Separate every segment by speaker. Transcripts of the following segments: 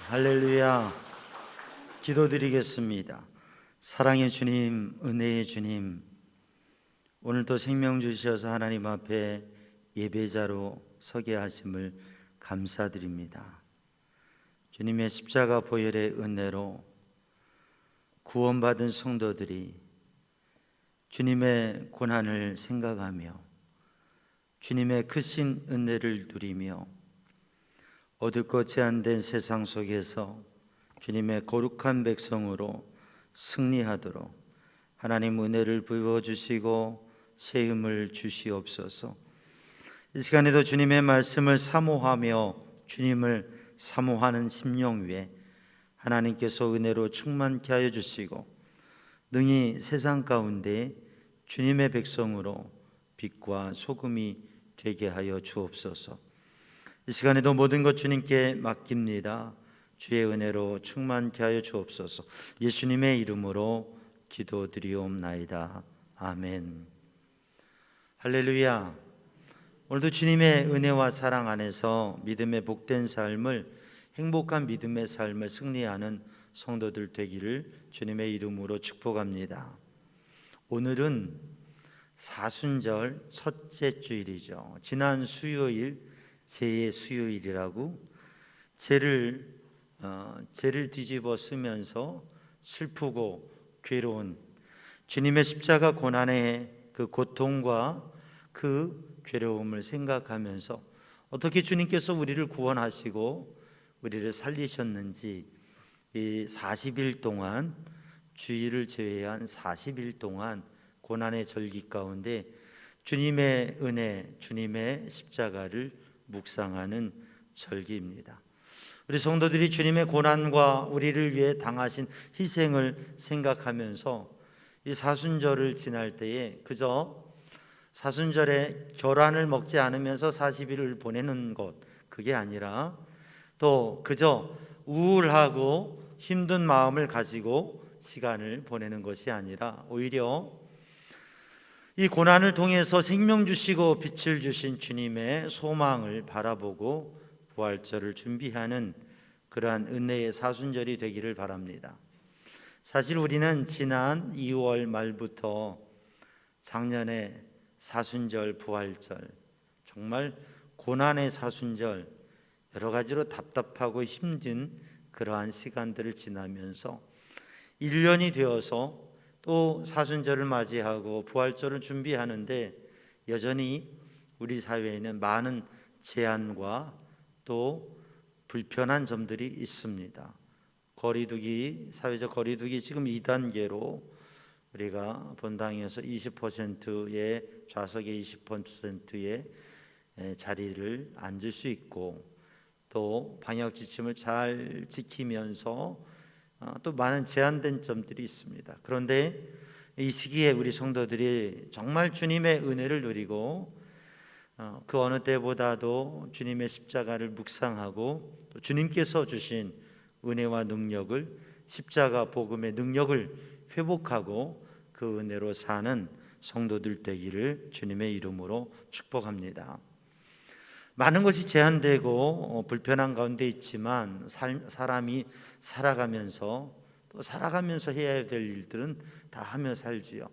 Speaker 1: 할렐루야. 기도드리겠습니다. 사랑의 주님, 은혜의 주님, 오늘도 생명 주셔서 하나님 앞에 예배자로 서게 하심을 감사드립니다. 주님의 십자가 보혈의 은혜로 구원받은 성도들이 주님의 고난을 생각하며 주님의 크신 은혜를 누리며 어둡고 제한된 세상 속에서 주님의 거룩한 백성으로 승리하도록 하나님 은혜를 부어주시고 세움을 주시옵소서. 이 시간에도 주님의 말씀을 사모하며 주님을 사모하는 심령 위에 하나님께서 은혜로 충만케 하여 주시고 능히 세상 가운데 주님의 백성으로 빛과 소금이 되게 하여 주옵소서. 이 시간에도 모든 것 주님께 맡깁니다. 주의 은혜로 충만케 하여 주옵소서. 예수님의 이름으로 기도드리옵나이다. 아멘. 할렐루야. 오늘도 주님의 은혜와 사랑 안에서 믿음의 복된 삶을, 행복한 믿음의 삶을 승리하는 성도들 되기를 주님의 이름으로 축복합니다. 오늘은 사순절 첫째 주일이죠. 지난 수요일 죄의 수요일이라고 죄를 뒤집어 쓰면서 슬프고 괴로운 주님의 십자가 고난의 그 고통과 그 괴로움을 생각하면서 어떻게 주님께서 우리를 구원하시고 우리를 살리셨는지, 이 40일 동안, 주일을 제외한 40일 동안 고난의 절기 가운데 주님의 은혜, 주님의 십자가를 묵상하는 절기입니다. 우리 성도들이 주님의 고난과 우리를 위해 당하신 희생을 생각하면서 이 사순절을 지날 때에 그저 사순절에 결란을 먹지 않으면서 40일을 보내는 것, 그게 아니라 또 그저 우울하고 힘든 마음을 가지고 시간을 보내는 것이 아니라 오히려 이 고난을 통해서 생명 주시고 빛을 주신 주님의 소망을 바라보고 부활절을 준비하는 그러한 은혜의 사순절이 되기를 바랍니다. 사실 우리는 지난 2월 말부터 작년에 사순절, 부활절, 정말 고난의 사순절, 여러 가지로 답답하고 힘든 그러한 시간들을 지나면서 1년이 되어서 또 사순절을 맞이하고 부활절을 준비하는데 여전히 우리 사회에는 많은 제한과 또 불편한 점들이 있습니다. 거리두기, 사회적 거리두기 지금 2단계로 우리가 본당에서 20%의 좌석의 20%의 자리를 앉을 수 있고 또 방역 지침을 잘 지키면서 또 많은 제한된 점들이 있습니다. 그런데 이 시기에 우리 성도들이 정말 주님의 은혜를 누리고 그 어느 때보다도 주님의 십자가를 묵상하고 또 주님께서 주신 은혜와 능력을, 십자가 복음의 능력을 회복하고 그 은혜로 사는 성도들 되기를 주님의 이름으로 축복합니다. 많은 것이 제한되고 불편한 가운데 있지만 사람이 살아가면서 또 살아가면서 해야 될 일들은 다 하며 살지요.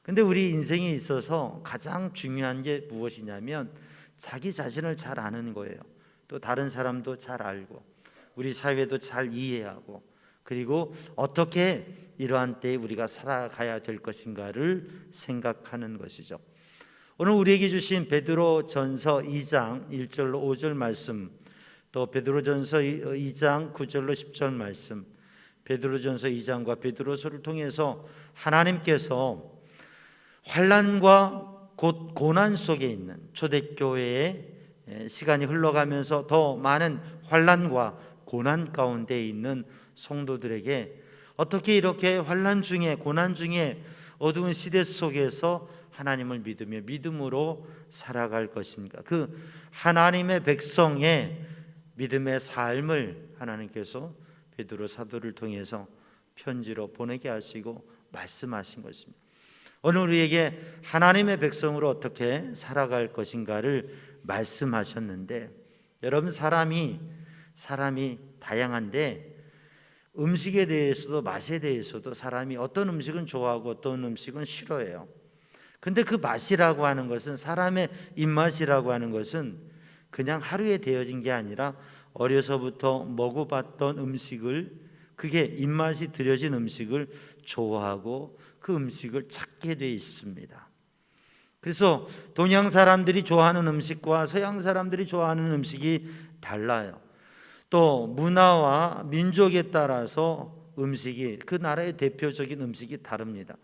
Speaker 1: 근데 우리 인생에 있어서 가장 중요한 게 무엇이냐면 자기 자신을 잘 아는 거예요. 또 다른 사람도 잘 알고 우리 사회도 잘 이해하고 그리고 어떻게 이러한 때에 우리가 살아가야 될 것인가를 생각하는 것이죠. 오늘 우리에게 주신 베드로전서 2장 1절로 5절 말씀, 또 베드로전서 2장 9절로 10절 말씀, 베드로전서 2장과 베드로서를 통해서 하나님께서 환난과 곧 고난 속에 있는 초대교회의 시간이 흘러가면서 더 많은 환난과 고난 가운데 있는 성도들에게 어떻게 이렇게 환난 중에, 고난 중에, 어두운 시대 속에서 하나님을 믿으며 믿음으로 살아갈 것인가, 그 하나님의 백성의 믿음의 삶을 하나님께서 베드로 사도를 통해서 편지로 보내게 하시고 말씀하신 것입니다. 오늘 우리에게 하나님의 백성으로 어떻게 살아갈 것인가를 말씀하셨는데, 여러분, 사람이 사람이 다양한데 음식에 대해서도 맛에 대해서도 사람이 어떤 음식은 좋아하고 어떤 음식은 싫어해요. 근데 그 맛이라고 하는 것은, 사람의 입맛이라고 하는 것은 그냥 하루에 되어진 게 아니라 어려서부터 먹어봤던 음식을, 그게 입맛이 들여진 음식을 좋아하고 그 음식을 찾게 돼 있습니다. 그래서 동양 사람들이 좋아하는 음식과 서양 사람들이 좋아하는 음식이 달라요. 또 문화와 민족에 따라서 음식이, 그 나라의 대표적인 음식이 다릅니다.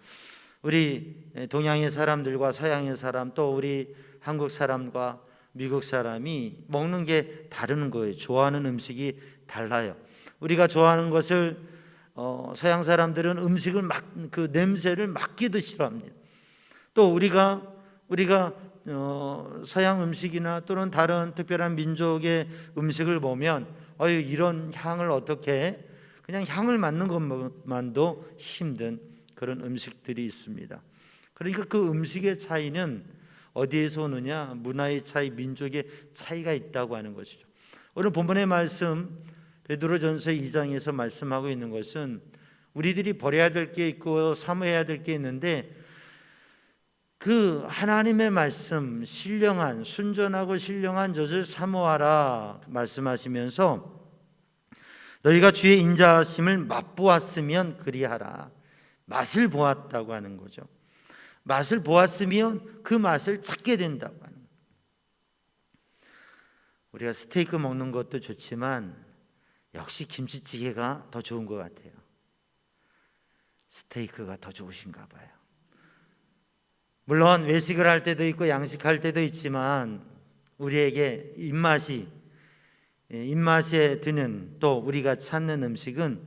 Speaker 1: 우리 동양의 사람들과 서양의 사람, 또 우리 한국 사람과 미국 사람이 먹는 게 다른 거예요. 좋아하는 음식이 달라요. 우리가 좋아하는 것을 서양 사람들은 음식을 그 냄새를 맡기도 싫어합니다. 또 우리가 서양 음식이나 또는 다른 특별한 민족의 음식을 보면 이런 향을 어떻게, 그냥 향을 맡는 것만도 힘든 그런 음식들이 있습니다. 그러니까 그 음식의 차이는 어디에서 오느냐? 문화의 차이, 민족의 차이가 있다고 하는 것이죠. 오늘 본문의 말씀 베드로전서 2장에서 말씀하고 있는 것은 우리들이 버려야 될 게 있고 사모해야 될 게 있는데, 그 하나님의 말씀, 신령한, 순전하고 신령한 젖을 사모하라 말씀하시면서 너희가 주의 인자하심을 맛보았으면 그리하라. 맛을 보았다고 하는 거죠. 맛을 보았으면 그 맛을 찾게 된다고 하는 거예요. 우리가 스테이크 먹는 것도 좋지만 역시 김치찌개가 더 좋은 것 같아요. 스테이크가 더 좋으신가 봐요. 물론 외식을 할 때도 있고 양식할 때도 있지만 우리에게 입맛에 드는, 또 우리가 찾는 음식은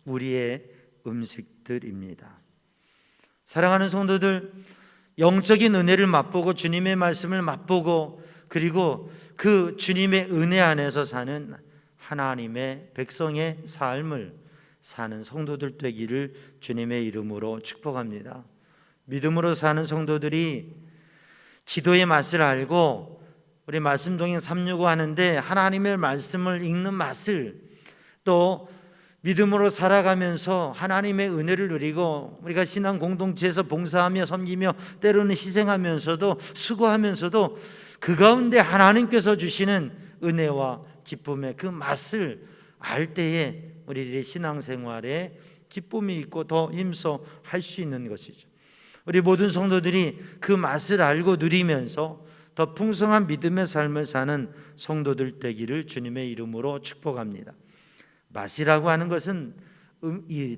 Speaker 1: 우리의 음식들입니다. 사랑하는 성도들, 영적인 은혜를 맛보고 주님의 말씀을 맛보고, 그리고 그 주님의 은혜 안에서 사는 하나님의 백성의 삶을 사는 성도들 되기를 주님의 이름으로 축복합니다. 믿음으로 사는 성도들이 기도의 맛을 알고, 우리 말씀 동행 365 하는데 하나님의 말씀을 읽는 맛을, 또 믿음으로 살아가면서 하나님의 은혜를 누리고, 우리가 신앙 공동체에서 봉사하며 섬기며 때로는 희생하면서도 수고하면서도 그 가운데 하나님께서 주시는 은혜와 기쁨의 그 맛을 알 때에 우리들의 신앙생활에 기쁨이 있고 더 힘써 할 수 있는 것이죠. 우리 모든 성도들이 그 맛을 알고 누리면서 더 풍성한 믿음의 삶을 사는 성도들 되기를 주님의 이름으로 축복합니다. 맛이라고 하는 것은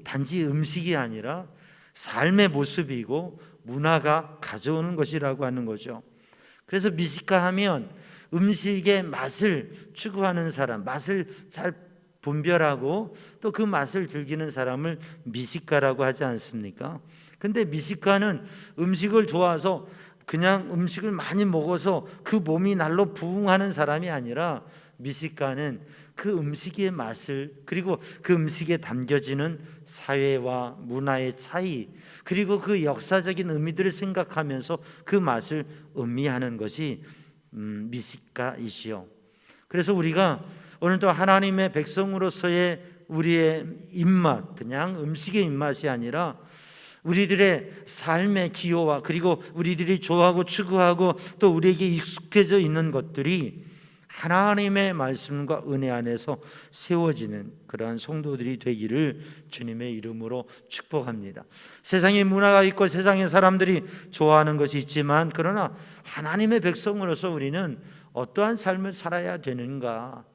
Speaker 1: 단지 음식이 아니라 삶의 모습이고 문화가 가져오는 것이라고 하는 거죠. 그래서 미식가 하면 음식의 맛을 추구하는 사람, 맛을 잘 분별하고 또 그 맛을 즐기는 사람을 미식가라고 하지 않습니까? 근데 미식가는 음식을 좋아해서 그냥 음식을 많이 먹어서 그 몸이 날로 부흥하는 사람이 아니라, 미식가는 그 음식의 맛을, 그리고 그 음식에 담겨지는 사회와 문화의 차이, 그리고 그 역사적인 의미들을 생각하면서 그 맛을 음미하는 것이 미식가이시요. 그래서 우리가 오늘도 하나님의 백성으로서의 우리의 입맛, 그냥 음식의 입맛이 아니라 우리들의 삶의 기호와, 그리고 우리들이 좋아하고 추구하고 또 우리에게 익숙해져 있는 것들이 하나님의 말씀과 은혜 안에서 세워지는 그러한 성도들이 되기를 주님의 이름으로 축복합니다. 세상에 문화가 있고 세상의 사람들이 좋아하는 것이 있지만, 그러나 하나님의 백성으로서 우리는 어떠한 삶을 살아야 되는가?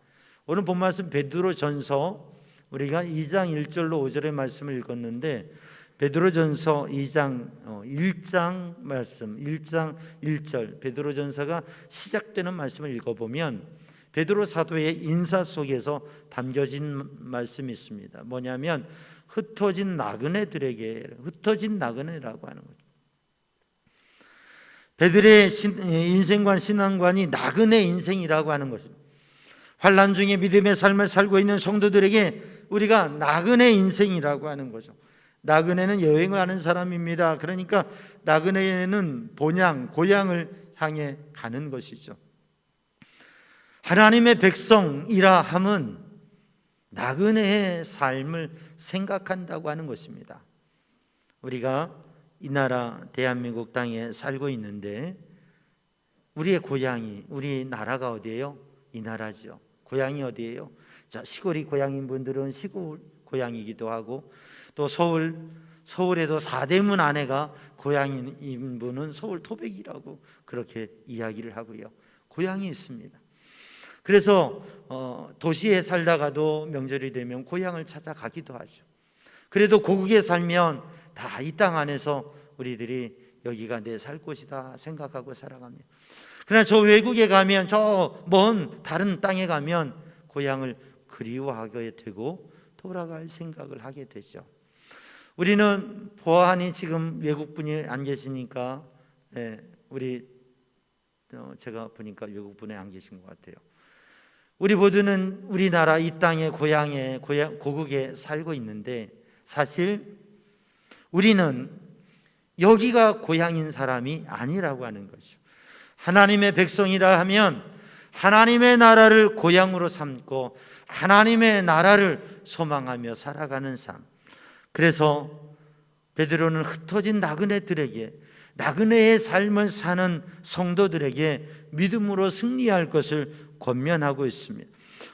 Speaker 1: 오늘 본 말씀 베드로전서, 우리가 2장 1절로 5절의 말씀을 읽었는데, 베드로전서 2장 1장 말씀, 1장 1절, 베드로전서가 시작되는 말씀을 읽어보면 베드로 사도의 인사 속에서 담겨진 말씀이 있습니다. 뭐냐면 흩어진 나그네들에게, 흩어진 나그네라고 하는 거죠. 베드로의 인생관, 신앙관이 나그네 인생이라고 하는 것입니다. 환난 중에 믿음의 삶을 살고 있는 성도들에게 우리가 나그네 인생이라고 하는 거죠. 나그네는 여행을 하는 사람입니다. 그러니까 나그네는 본향, 고향을 향해 가는 것이죠. 하나님의 백성이라 함은 나그네의 삶을 생각한다고 하는 것입니다. 우리가 이 나라 대한민국 땅에 살고 있는데 우리의 고향이, 우리 나라가 어디예요? 이 나라죠. 고향이 어디예요? 자, 시골이 고향인 분들은 시골 고향이기도 하고, 또 서울에도 사대문 안에가 고향인 분은 서울 토백이라고 그렇게 이야기를 하고요. 고향이 있습니다. 그래서 도시에 살다가도 명절이 되면 고향을 찾아가기도 하죠. 그래도 고국에 살면 다 이 땅 안에서 우리들이 여기가 내 살 곳이다 생각하고 살아갑니다. 그러나 저 외국에 가면, 저 먼 다른 땅에 가면 고향을 그리워하게 되고 돌아갈 생각을 하게 되죠. 우리는 보아하니 지금 외국분이 안 계시니까, 우리 제가 보니까 외국분에 안 계신 것 같아요. 우리 모두는 우리나라 이 땅의 고향에, 고국에 살고 있는데, 사실 우리는 여기가 고향인 사람이 아니라고 하는 것이죠. 하나님의 백성이라 하면 하나님의 나라를 고향으로 삼고 하나님의 나라를 소망하며 살아가는 삶. 그래서 베드로는 흩어진 나그네들에게, 나그네의 삶을 사는 성도들에게 믿음으로 승리할 것을 권면하고 있습니다.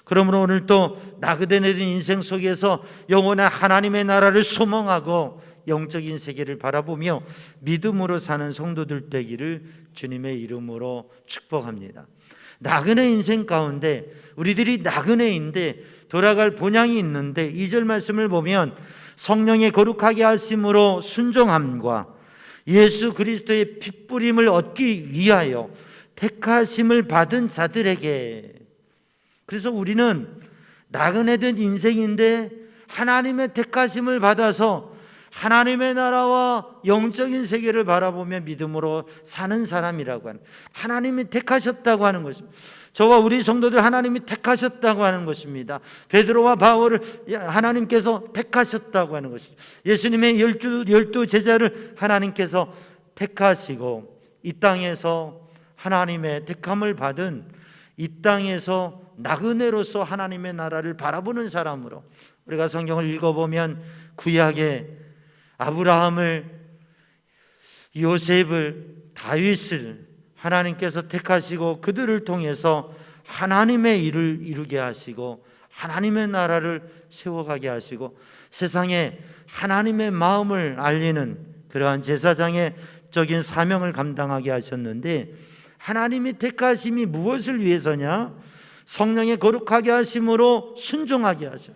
Speaker 1: 그러므로 오늘 또 나그네된 인생 속에서 영원한 하나님의 나라를 소망하고 영적인 세계를 바라보며 믿음으로 사는 성도들 되기를 주님의 이름으로 축복합니다. 나그네 인생 가운데 우리들이 나그네인데 돌아갈 본향이 있는데, 2절 말씀을 보면 성령의 거룩하게 하심으로 순종함과 예수 그리스도의 핏부림을 얻기 위하여 택하심을 받은 자들에게. 그래서 우리는 나그네된 인생인데 하나님의 택하심을 받아서 하나님의 나라와 영적인 세계를 바라보며 믿음으로 사는 사람이라고 하는, 하나님이 택하셨다고 하는 것입니다. 저와 우리 성도들 하나님이 택하셨다고 하는 것입니다. 베드로와 바울을 하나님께서 택하셨다고 하는 것입니다. 예수님의 열두 제자를 하나님께서 택하시고 이 땅에서 하나님의 택함을 받은, 이 땅에서 나그네로서 하나님의 나라를 바라보는 사람으로, 우리가 성경을 읽어보면 구약에 아브라함을, 요셉을, 다윗을 하나님께서 택하시고 그들을 통해서 하나님의 일을 이루게 하시고 하나님의 나라를 세워가게 하시고 세상에 하나님의 마음을 알리는 그러한 제사장적인 사명을 감당하게 하셨는데, 하나님이 택하심이 무엇을 위해서냐? 성령의 거룩하게 하심으로 순종하게 하죠.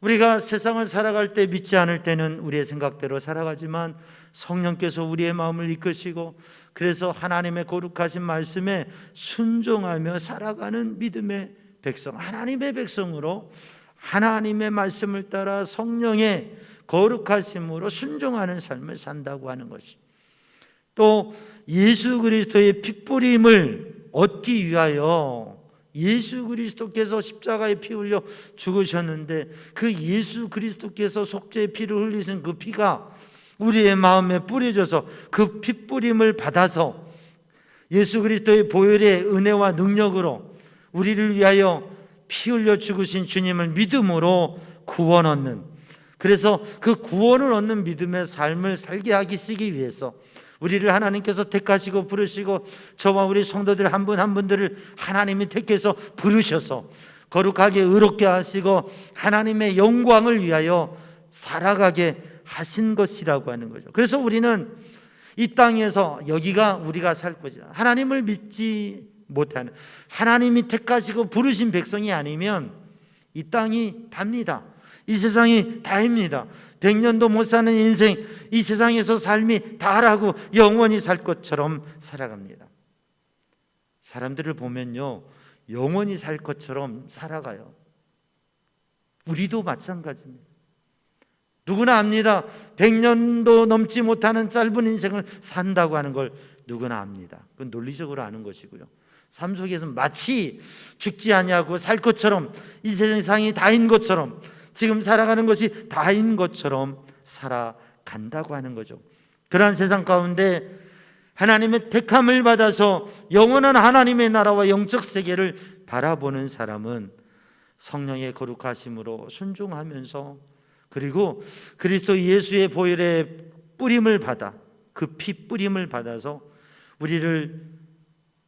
Speaker 1: 우리가 세상을 살아갈 때 믿지 않을 때는 우리의 생각대로 살아가지만 성령께서 우리의 마음을 이끄시고, 그래서 하나님의 거룩하신 말씀에 순종하며 살아가는 믿음의 백성, 하나님의 백성으로 하나님의 말씀을 따라 성령의 거룩하심으로 순종하는 삶을 산다고 하는 것이, 또 예수 그리스도의 핏부림을 얻기 위하여, 예수 그리스도께서 십자가에 피 흘려 죽으셨는데 그 예수 그리스도께서 속죄의 피를 흘리신 그 피가 우리의 마음에 뿌려져서 그 핏부림을 받아서 예수 그리스도의 보혈의 은혜와 능력으로 우리를 위하여 피 흘려 죽으신 주님을 믿음으로 구원 얻는, 그래서 그 구원을 얻는 믿음의 삶을 살게 하시기 위해서 우리를 하나님께서 택하시고 부르시고, 저와 우리 성도들 한 분 한 분들을 하나님이 택해서 부르셔서 거룩하게 의롭게 하시고 하나님의 영광을 위하여 살아가게 하신 것이라고 하는 거죠. 그래서 우리는 이 땅에서 여기가 우리가 살 곳이다. 하나님을 믿지 못하는, 하나님이 택하시고 부르신 백성이 아니면 이 땅이 답니다. 이 세상이 다입니다. 100년도 못 사는 인생, 이 세상에서 삶이 다라고 영원히 살 것처럼 살아갑니다. 사람들을 보면요, 영원히 살 것처럼 살아가요. 우리도 마찬가지입니다. 누구나 압니다. 100년도 넘지 못하는 짧은 인생을 산다고 하는 걸 누구나 압니다. 그건 논리적으로 아는 것이고요. 삶 속에서 마치 죽지 아니하고 살 것처럼, 이 세상이 다인 것처럼, 지금 살아가는 것이 다인 것처럼 살아간다고 하는 거죠. 그러한 세상 가운데 하나님의 택함을 받아서 영원한 하나님의 나라와 영적 세계를 바라보는 사람은 성령의 거룩하심으로 순종하면서, 그리고 그리스도 예수의 보혈의 뿌림을 받아, 그 피 뿌림을 받아서 우리를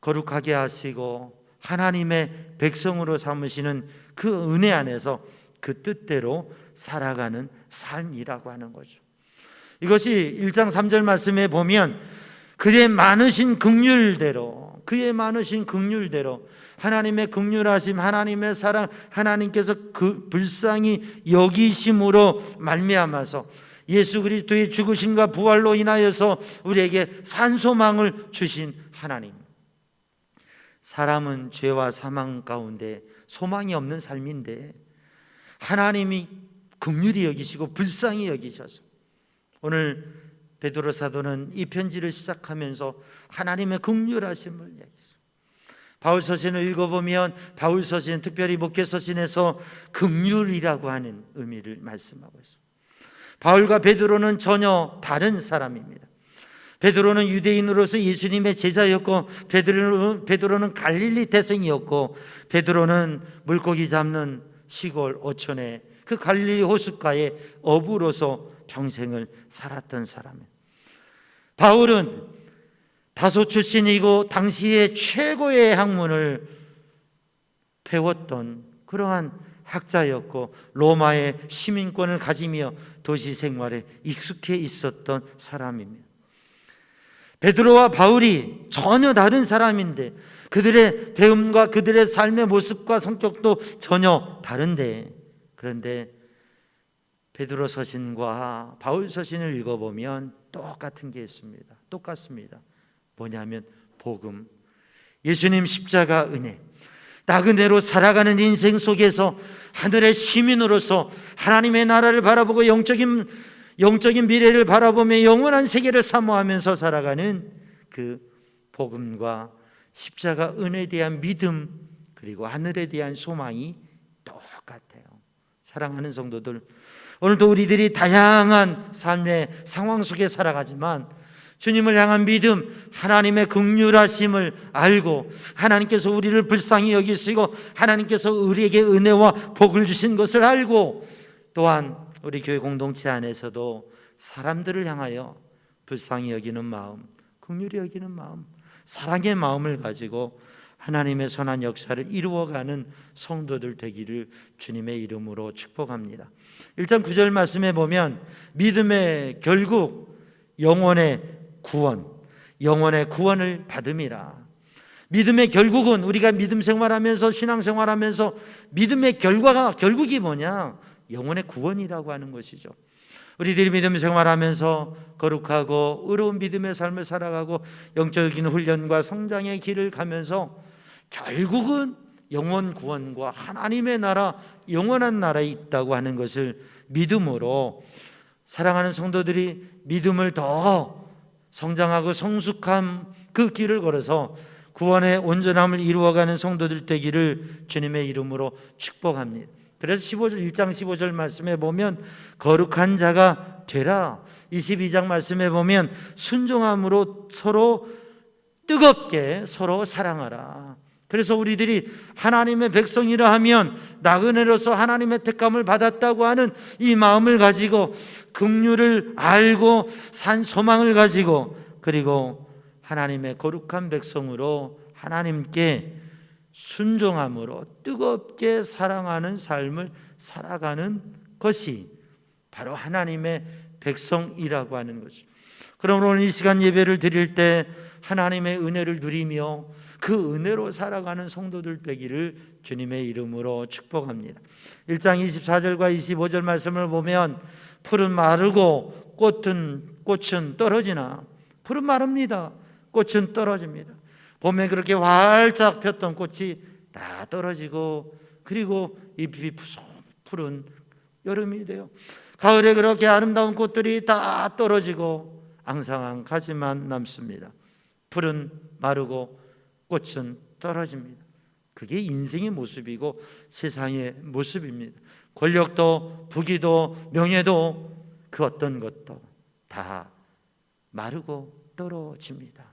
Speaker 1: 거룩하게 하시고 하나님의 백성으로 삼으시는 그 은혜 안에서 그 뜻대로 살아가는 삶이라고 하는 거죠. 이것이 1장 3절 말씀에 보면 그의 많으신 긍휼대로, 그의 많으신 긍휼대로, 하나님의 긍휼하심, 하나님의 사랑, 하나님께서 그 불쌍히 여기심으로 말미암아서 예수 그리스도의 죽으심과 부활로 인하여서 우리에게 산소망을 주신 하나님. 사람은 죄와 사망 가운데 소망이 없는 삶인데 하나님이 긍휼히 여기시고 불쌍히 여기셔서 오늘 베드로 사도는 이 편지를 시작하면서 하나님의 긍휼하심을 얘기했어요. 바울 서신을 읽어보면 바울 서신, 특별히 목회 서신에서 긍휼이라고 하는 의미를 말씀하고 있습니다. 바울과 베드로는 전혀 다른 사람입니다. 베드로는 유대인으로서 예수님의 제자였고 베드로는 갈릴리 태생이었고 베드로는 물고기 잡는 시골 어촌에 그 갈릴리 호숫가에 어부로서 평생을 살았던 사람이에요. 바울은 다소 출신이고 당시에 최고의 학문을 배웠던 그러한 학자였고 로마의 시민권을 가지며 도시 생활에 익숙해 있었던 사람입니다. 베드로와 바울이 전혀 다른 사람인데 그들의 배움과 그들의 삶의 모습과 성격도 전혀 다른데, 그런데 베드로 서신과 바울 서신을 읽어보면 똑같은 게 있습니다. 똑같습니다. 뭐냐면 복음, 예수님 십자가 은혜, 나그네로 살아가는 인생 속에서 하늘의 시민으로서 하나님의 나라를 바라보고 영적인 미래를 바라보며 영원한 세계를 사모하면서 살아가는 그 복음과 십자가 은혜에 대한 믿음, 그리고 하늘에 대한 소망이 똑같아요. 사랑하는 성도들, 오늘도 우리들이 다양한 삶의 상황 속에 살아가지만 주님을 향한 믿음, 하나님의 긍휼하심을 알고 하나님께서 우리를 불쌍히 여기시고 하나님께서 우리에게 은혜와 복을 주신 것을 알고, 또한 우리 교회 공동체 안에서도 사람들을 향하여 불쌍히 여기는 마음, 긍휼히 여기는 마음, 사랑의 마음을 가지고 하나님의 선한 역사를 이루어가는 성도들 되기를 주님의 이름으로 축복합니다. 1장 9절 말씀에 보면 믿음의 결국 영혼의 구원을 받음이라. 믿음의 결국은, 우리가 믿음 생활하면서 신앙 생활하면서 믿음의 결국이 뭐냐? 영혼의 구원이라고 하는 것이죠. 우리들이 믿음 생활하면서 거룩하고 의로운 믿음의 삶을 살아가고 영적인 훈련과 성장의 길을 가면서 결국은 영혼 구원과 하나님의 나라, 영원한 나라에 있다고 하는 것을 믿음으로, 사랑하는 성도들이 믿음을 더 성장하고 성숙한 그 길을 걸어서 구원의 온전함을 이루어가는 성도들 되기를 주님의 이름으로 축복합니다. 그래서 1장 15절 말씀에 보면 거룩한 자가 되라. 22장 말씀에 보면 순종함으로 서로 뜨겁게 서로 사랑하라. 그래서 우리들이 하나님의 백성이라 하면 나그네로서 하나님의 택함을 받았다고 하는 이 마음을 가지고 긍휼을 알고 산 소망을 가지고, 그리고 하나님의 거룩한 백성으로 하나님께 순종함으로 뜨겁게 사랑하는 삶을 살아가는 것이 바로 하나님의 백성이라고 하는 거죠. 그러므로 오늘 이 시간 예배를 드릴 때 하나님의 은혜를 누리며 그 은혜로 살아가는 성도들 되기를 주님의 이름으로 축복합니다. 1장 24절과 25절 말씀을 보면 풀은 마르고 꽃은 떨어지나, 풀은 마릅니다. 꽃은 떨어집니다. 봄에 그렇게 활짝 폈던 꽃이 다 떨어지고, 그리고 잎이 푸른 여름이 돼요. 가을에 그렇게 아름다운 꽃들이 다 떨어지고 앙상한 가지만 남습니다. 풀은 마르고 꽃은 떨어집니다. 그게 인생의 모습이고 세상의 모습입니다. 권력도 부귀도 명예도 그 어떤 것도 다 마르고 떨어집니다.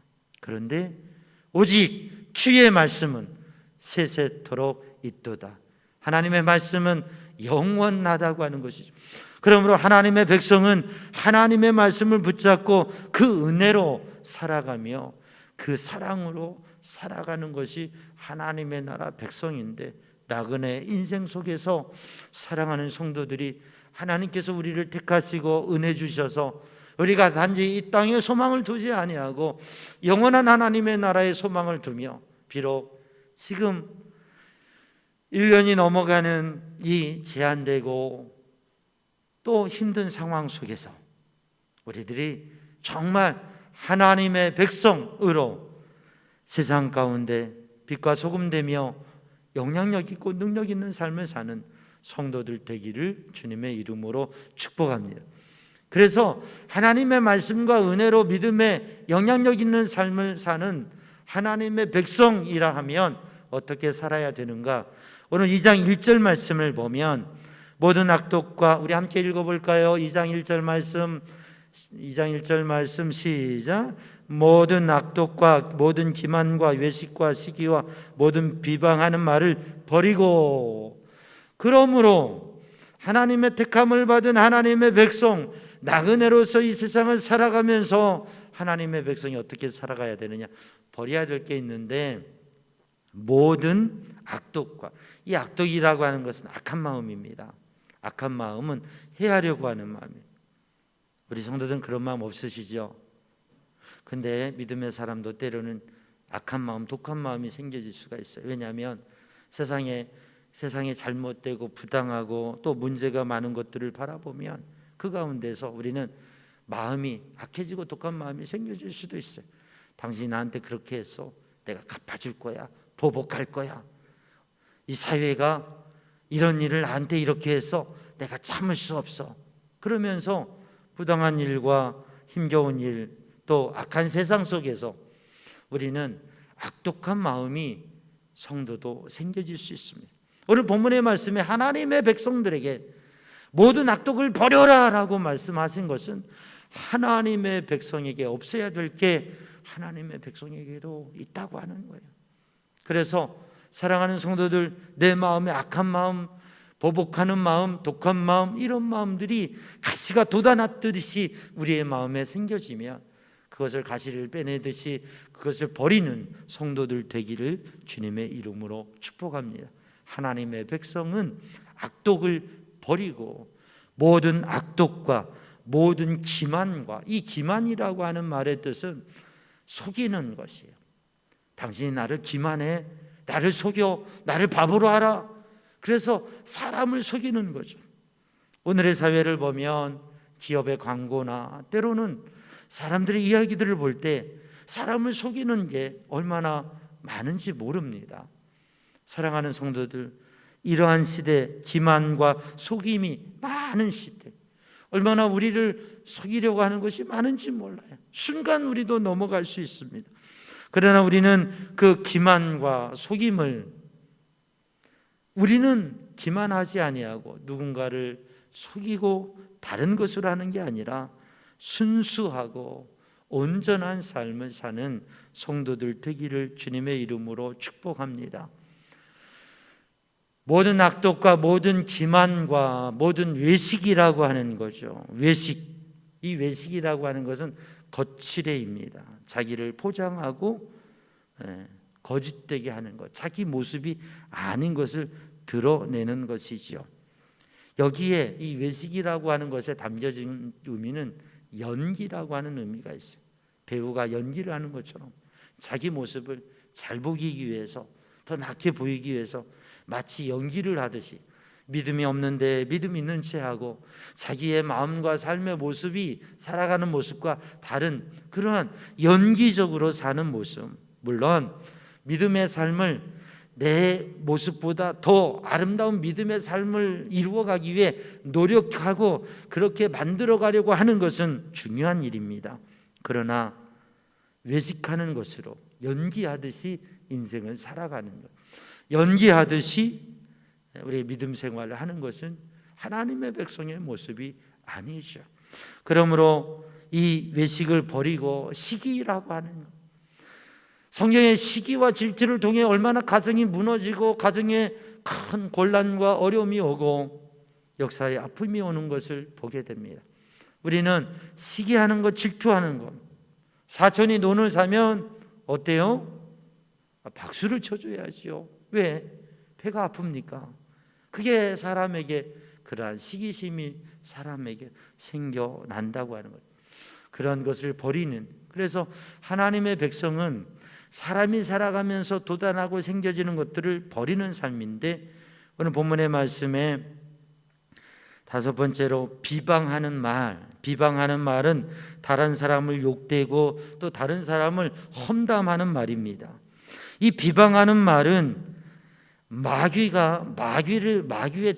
Speaker 1: 그런데 오직 주의 말씀은 세세토록 있도다. 하나님의 말씀은 영원하다고 하는 것이죠. 그러므로 하나님의 백성은 하나님의 말씀을 붙잡고 그 은혜로 살아가며 그 사랑으로 살아가는 것이 하나님의 나라 백성인데, 나그네 인생 속에서 사랑하는 성도들이 하나님께서 우리를 택하시고 은혜 주셔서 우리가 단지 이 땅에 소망을 두지 아니하고 영원한 하나님의 나라에 소망을 두며, 비록 지금 1년이 넘어가는 이 제한되고 또 힘든 상황 속에서 우리들이 정말 하나님의 백성으로 세상 가운데 빛과 소금 되며 영향력 있고 능력 있는 삶을 사는 성도들 되기를 주님의 이름으로 축복합니다. 그래서 하나님의 말씀과 은혜로 믿음의 영향력 있는 삶을 사는 하나님의 백성이라 하면 어떻게 살아야 되는가? 오늘 2장 1절 말씀을 보면 모든 악독과, 우리 함께 읽어볼까요? 2장 1절 말씀, 2장 1절 말씀 시작. 모든 악독과 모든 기만과 외식과 시기와 모든 비방하는 말을 버리고. 그러므로 하나님의 택함을 받은 하나님의 백성, 나그네로서 이 세상을 살아가면서 하나님의 백성이 어떻게 살아가야 되느냐? 버려야 될 게 있는데, 모든 악독과, 이 악독이라고 하는 것은 악한 마음입니다. 악한 마음은 해하려고 하는 마음이에요. 우리 성도들은 그런 마음 없으시죠? 근데 믿음의 사람도 때로는 악한 마음, 독한 마음이 생겨질 수가 있어요. 왜냐하면 세상에 잘못되고 부당하고 또 문제가 많은 것들을 바라보면 그 가운데서 우리는 마음이 악해지고 독한 마음이 생겨질 수도 있어요. 당신이 나한테 그렇게 했어, 내가 갚아줄 거야, 보복할 거야. 이 사회가 이런 일을 나한테 이렇게 해서 내가 참을 수 없어. 그러면서 부당한 일과 힘겨운 일, 또 악한 세상 속에서 우리는 악독한 마음이 성도도 생겨질 수 있습니다. 오늘 본문의 말씀에 하나님의 백성들에게 모든 악독을 버려라 라고 말씀하신 것은 하나님의 백성에게 없어야 될 게 하나님의 백성에게도 있다고 하는 거예요. 그래서 사랑하는 성도들, 내 마음에 악한 마음, 보복하는 마음, 독한 마음, 이런 마음들이 가시가 돋아났듯이 우리의 마음에 생겨지면 그것을 가시를 빼내듯이 그것을 버리는 성도들 되기를 주님의 이름으로 축복합니다. 하나님의 백성은 악독을 버리고 모든 악독과 모든 기만과, 이 기만이라고 하는 말의 뜻은 속이는 것이에요. 당신이 나를 기만해, 나를 속여, 나를 바보로 알아. 그래서 사람을 속이는 거죠. 오늘의 사회를 보면 기업의 광고나 때로는 사람들의 이야기들을 볼 때 사람을 속이는 게 얼마나 많은지 모릅니다. 사랑하는 성도들, 이러한 시대, 기만과 속임이 많은 시대, 얼마나 우리를 속이려고 하는 것이 많은지 몰라요. 순간 우리도 넘어갈 수 있습니다. 그러나 우리는 그 기만과 속임을, 우리는 기만하지 아니하고 누군가를 속이고 다른 것으로 하는 게 아니라 순수하고 온전한 삶을 사는 성도들 되기를 주님의 이름으로 축복합니다. 모든 악독과 모든 기만과 모든 외식이라고 하는 거죠. 외식, 이 외식이라고 하는 것은 거칠애입니다. 자기를 포장하고 거짓되게 하는 것, 자기 모습이 아닌 것을 드러내는 것이죠. 여기에 이 외식이라고 하는 것에 담겨진 의미는 연기라고 하는 의미가 있어요. 배우가 연기를 하는 것처럼 자기 모습을 잘 보이기 위해서, 더 낫게 보이기 위해서 마치 연기를 하듯이 믿음이 없는데 믿음 있는 채 하고 자기의 마음과 삶의 모습이 살아가는 모습과 다른 그러한 연기적으로 사는 모습, 물론 믿음의 삶을 내 모습보다 더 아름다운 믿음의 삶을 이루어가기 위해 노력하고 그렇게 만들어가려고 하는 것은 중요한 일입니다. 그러나 외식하는 것으로 연기하듯이 인생을 살아가는 것, 연기하듯이 우리의 믿음 생활을 하는 것은 하나님의 백성의 모습이 아니죠. 그러므로 이 외식을 버리고 시기라고 하는 것, 성경의 시기와 질투를 통해 얼마나 가정이 무너지고 가정의 큰 곤란과 어려움이 오고 역사에 아픔이 오는 것을 보게 됩니다. 우리는 시기하는 것, 질투하는 것, 사촌이 논을 사면 어때요? 박수를 쳐줘야지요. 왜? 배가 아픕니까? 그게 사람에게 그러한 시기심이 사람에게 생겨난다고 하는 거예요. 그런 것을 버리는, 그래서 하나님의 백성은 사람이 살아가면서 도단하고 생겨지는 것들을 버리는 삶인데, 오늘 본문의 말씀에 다섯 번째로 비방하는 말, 비방하는 말은 다른 사람을 욕되고 또 다른 사람을 험담하는 말입니다. 이 비방하는 말은 마귀의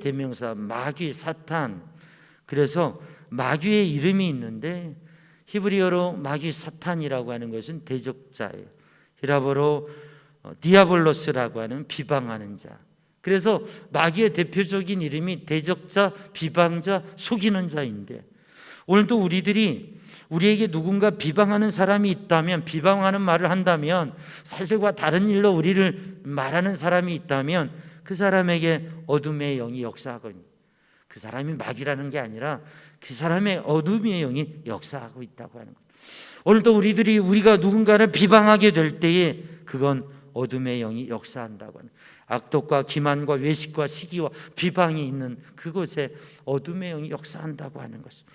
Speaker 1: 대명사, 마귀, 사탄. 그래서 마귀의 이름이 있는데 히브리어로 마귀 사탄이라고 하는 것은 대적자예요. 히라보로 디아볼로스라고 하는 비방하는 자. 그래서 마귀의 대표적인 이름이 대적자, 비방자, 속이는 자인데, 오늘도 우리에게 누군가 비방하는 사람이 있다면, 비방하는 말을 한다면, 사실과 다른 일로 우리를 말하는 사람이 있다면 그 사람에게 어둠의 영이 역사하거든요. 그 사람이 마귀라는 게 아니라 그 사람의 어둠의 영이 역사하고 있다고 하는 거예요. 오늘도 우리가 누군가를 비방하게 될 때에 그건 어둠의 영이 역사한다고 하는, 악독과 기만과 외식과 시기와 비방이 있는 그곳에 어둠의 영이 역사한다고 하는 것이죠.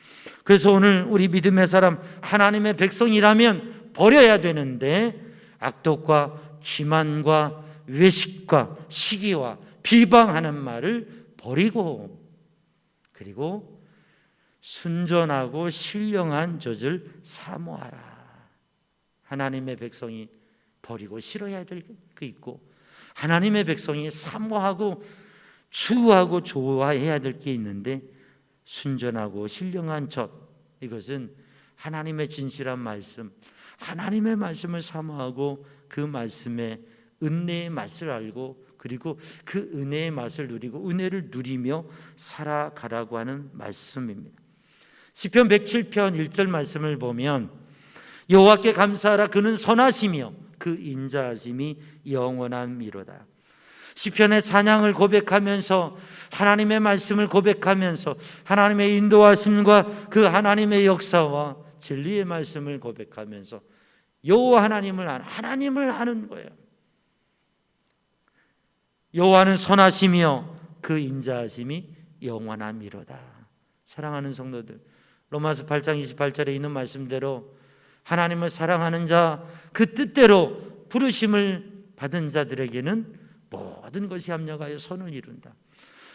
Speaker 1: 그래서 오늘 우리 믿음의 사람, 하나님의 백성이라면 버려야 되는데, 악독과 기만과 외식과 시기와 비방하는 말을 버리고, 그리고 순전하고 신령한 젖을 사모하라. 하나님의 백성이 버리고 싫어야 될 게 있고, 하나님의 백성이 사모하고 추구하고 좋아해야 될 게 있는데, 순전하고 신령한 젖, 이것은 하나님의 진실한 말씀, 하나님의 말씀을 사모하고 그 말씀의 은혜의 맛을 알고, 그리고 그 은혜의 맛을 누리고 은혜를 누리며 살아가라고 하는 말씀입니다. 시편 107편 1절 말씀을 보면, 여호와께 감사하라, 그는 선하시며 그 인자하심이 영원함이로다. 시편의 찬양을 고백하면서, 하나님의 말씀을 고백하면서, 하나님의 인도하심과 그 하나님의 역사와 진리의 말씀을 고백하면서 여호와 하나님을 아는 거예요. 여호와는 선하시며 그 인자하심이 영원함이로다. 사랑하는 성도들, 로마서 8장 28절에 있는 말씀대로 하나님을 사랑하는 자, 그 뜻대로 부르심을 받은 자들에게는 모든 것이 합력하여 선을 이룬다.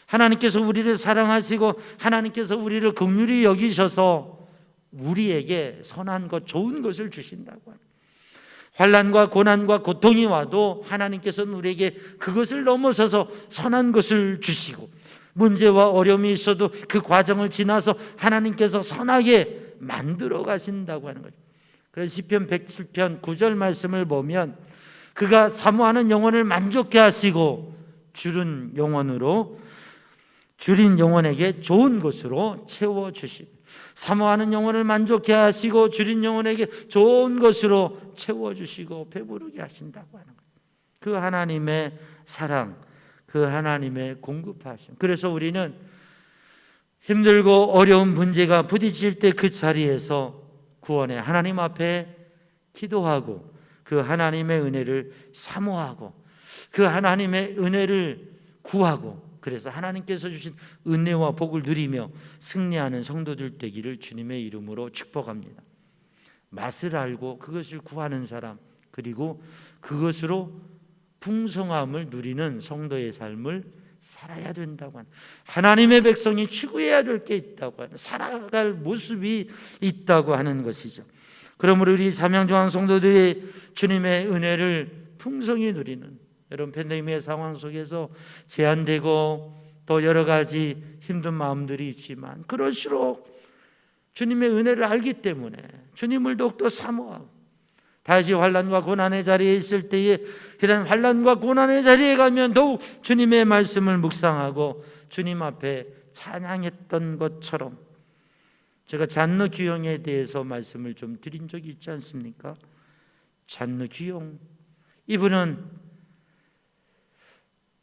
Speaker 1: 하나님께서 우리를 사랑하시고 하나님께서 우리를 긍휼히 여기셔서 우리에게 선한 것, 좋은 것을 주신다고 합니다. 환난과 고난과 고통이 와도 하나님께서는 우리에게 그것을 넘어서서 선한 것을 주시고, 문제와 어려움이 있어도 그 과정을 지나서 하나님께서 선하게 만들어 가신다고 하는 거죠. 그래서 시편 107편 9절 말씀을 보면, 그가 사모하는 영혼을 만족케 하시고 줄인 영혼에게 좋은 것으로 채워주십니다. 사모하는 영혼을 만족케 하시고 줄인 영혼에게 좋은 것으로 채워주시고 배부르게 하신다고 하는 거예요. 그 하나님의 사랑, 그 하나님의 공급하심. 그래서 우리는 힘들고 어려운 문제가 부딪힐 때 그 자리에서 구원의 하나님 앞에 기도하고 그 하나님의 은혜를 사모하고 그 하나님의 은혜를 구하고, 그래서 하나님께서 주신 은혜와 복을 누리며 승리하는 성도들 되기를 주님의 이름으로 축복합니다. 맛을 알고 그것을 구하는 사람, 그리고 그것으로 풍성함을 누리는 성도의 삶을 살아야 된다고 하는, 하나님의 백성이 추구해야 될 게 있다고 하는, 살아갈 모습이 있다고 하는 것이죠. 그러므로 우리 삼양중앙 성도들이 주님의 은혜를 풍성히 누리는, 여러분 팬데믹의 상황 속에서 제한되고 또 여러 가지 힘든 마음들이 있지만, 그럴수록 주님의 은혜를 알기 때문에 주님을 더욱더 사모하고, 다시 환난과 고난의 자리에 있을 때에 그런 환난과 고난의 자리에 가면 더욱 주님의 말씀을 묵상하고 주님 앞에 찬양했던 것처럼, 제가 잔느 귀용에 대해서 말씀을 좀 드린 적이 있지 않습니까? 잔느 귀용, 이분은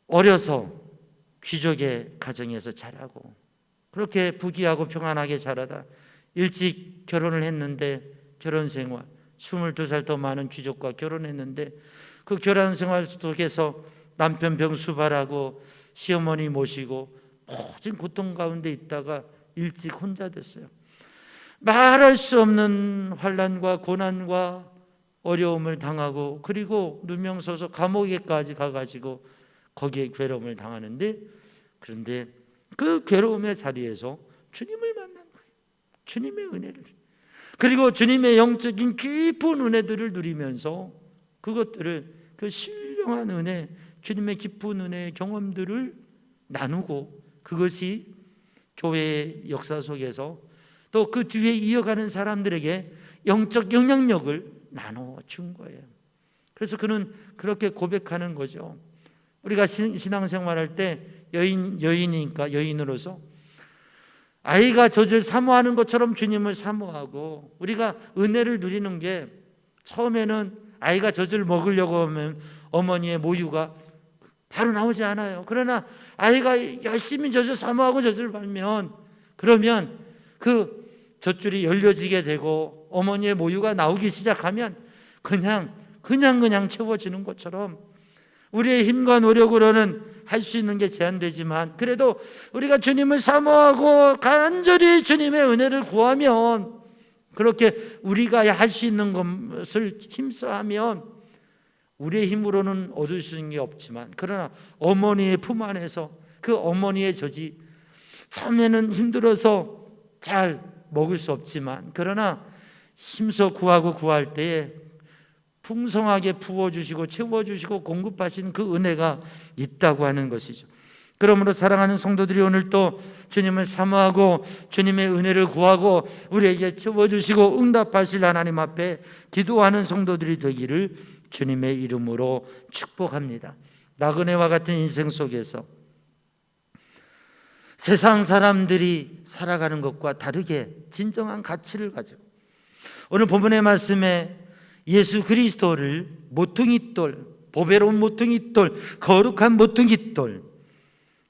Speaker 1: 어려서 귀족의 가정에서 자라고 그렇게 부귀하고 평안하게 자라다 일찍 결혼을 했는데 결혼 생활 22살 더 많은 귀족과 결혼했는데 그 결혼 생활 속에서 남편 병수발하고 시어머니 모시고 모진 고통 가운데 있다가 일찍 혼자 됐어요. 말할 수 없는 환난과 고난과 어려움을 당하고 그리고 누명서서 감옥에까지 가가지고 거기에 괴로움을 당하는데 그런데 그 괴로움의 자리에서 주님을 만난 거예요. 주님의 은혜를. 그리고 주님의 영적인 깊은 은혜들을 누리면서 그것들을 그 신령한 은혜, 주님의 깊은 은혜의 경험들을 나누고 그것이 교회의 역사 속에서 또 그 뒤에 이어가는 사람들에게 영적 영향력을 나눠준 거예요. 그래서 그는 그렇게 고백하는 거죠. 우리가 신앙생활할 때 여인이니까 여인으로서 아이가 젖을 사모하는 것처럼 주님을 사모하고 우리가 은혜를 누리는 게 처음에는 아이가 젖을 먹으려고 하면 어머니의 모유가 바로 나오지 않아요. 그러나 아이가 열심히 젖을 사모하고 젖을 빨면 그러면 그 젖줄이 열려지게 되고 어머니의 모유가 나오기 시작하면 그냥 채워지는 것처럼 우리의 힘과 노력으로는 할 수 있는 게 제한되지만 그래도 우리가 주님을 사모하고 간절히 주님의 은혜를 구하면 그렇게 우리가 할 수 있는 것을 힘써하면 우리의 힘으로는 얻을 수 있는 게 없지만 그러나 어머니의 품 안에서 그 어머니의 젖이 처음에는 힘들어서 잘 먹을 수 없지만 그러나 힘써 구하고 구할 때에 풍성하게 부어주시고 채워주시고 공급하시는 그 은혜가 있다고 하는 것이죠. 그러므로 사랑하는 성도들이 오늘 또 주님을 사모하고 주님의 은혜를 구하고 우리에게 채워주시고 응답하실 하나님 앞에 기도하는 성도들이 되기를 주님의 이름으로 축복합니다. 나그네와 같은 인생 속에서 세상 사람들이 살아가는 것과 다르게 진정한 가치를 가지고 오늘 본문의 말씀에 예수 그리스도를 모퉁이돌, 보배로운 모퉁이돌, 거룩한 모퉁이돌,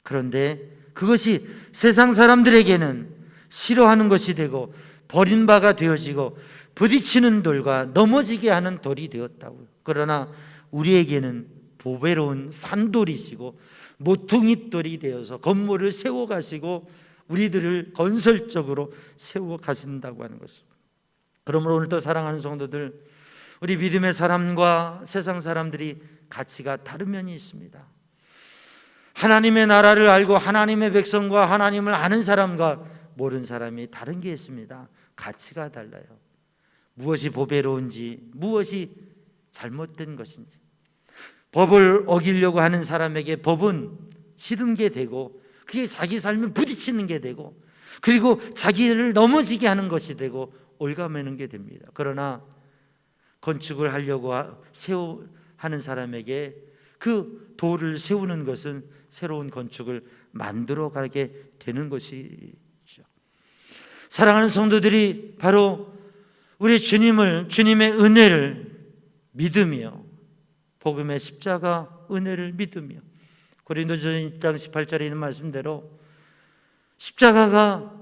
Speaker 1: 그런데 그것이 세상 사람들에게는 싫어하는 것이 되고 버림바가 되어지고 부딪히는 돌과 넘어지게 하는 돌이 되었다고요. 그러나 우리에게는 보배로운 산돌이시고 모퉁이돌이 되어서 건물을 세워가시고 우리들을 건설적으로 세워가신다고 하는 것입니다. 그러므로 오늘도 사랑하는 성도들, 우리 믿음의 사람과 세상 사람들이 가치가 다른 면이 있습니다. 하나님의 나라를 알고 하나님의 백성과 하나님을 아는 사람과 모르는 사람이 다른 게 있습니다. 가치가 달라요. 무엇이 보배로운지, 무엇이 잘못된 것인지. 법을 어기려고 하는 사람에게 법은 싫은 게 되고 그게 자기 삶에 부딪히는 게 되고 그리고 자기를 넘어지게 하는 것이 되고 올가매는 게 됩니다. 그러나 건축을 하려고 하는 사람에게 그 돌을 세우는 것은 새로운 건축을 만들어 가게 되는 것이죠. 사랑하는 성도들이 바로 우리 주님의 은혜를 믿으며 복음의 십자가 은혜를 믿으며 고린도전서 1장 18절에 있는 말씀대로 십자가가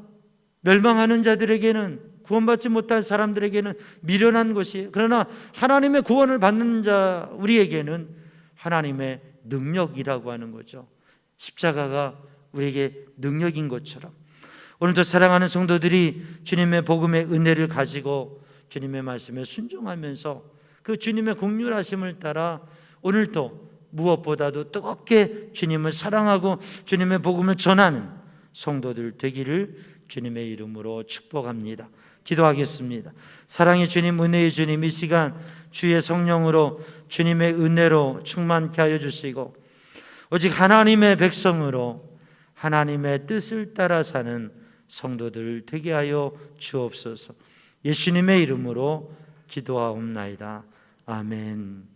Speaker 1: 멸망하는 자들에게는 구원받지 못한 사람들에게는 미련한 것이에요. 그러나 하나님의 구원을 받는 자 우리에게는 하나님의 능력이라고 하는 거죠. 십자가가 우리에게 능력인 것처럼 오늘도 사랑하는 성도들이 주님의 복음의 은혜를 가지고 주님의 말씀에 순종하면서 그 주님의 긍휼하심을 따라 오늘도 무엇보다도 뜨겁게 주님을 사랑하고 주님의 복음을 전하는 성도들 되기를 주님의 이름으로 축복합니다. 기도하겠습니다. 사랑의 주님, 은혜의 주님, 이 시간 주의 성령으로 주님의 은혜로 충만케 하여 주시고 오직 하나님의 백성으로 하나님의 뜻을 따라 사는 성도들 되게 하여 주옵소서. 예수님의 이름으로 기도하옵나이다. 아멘.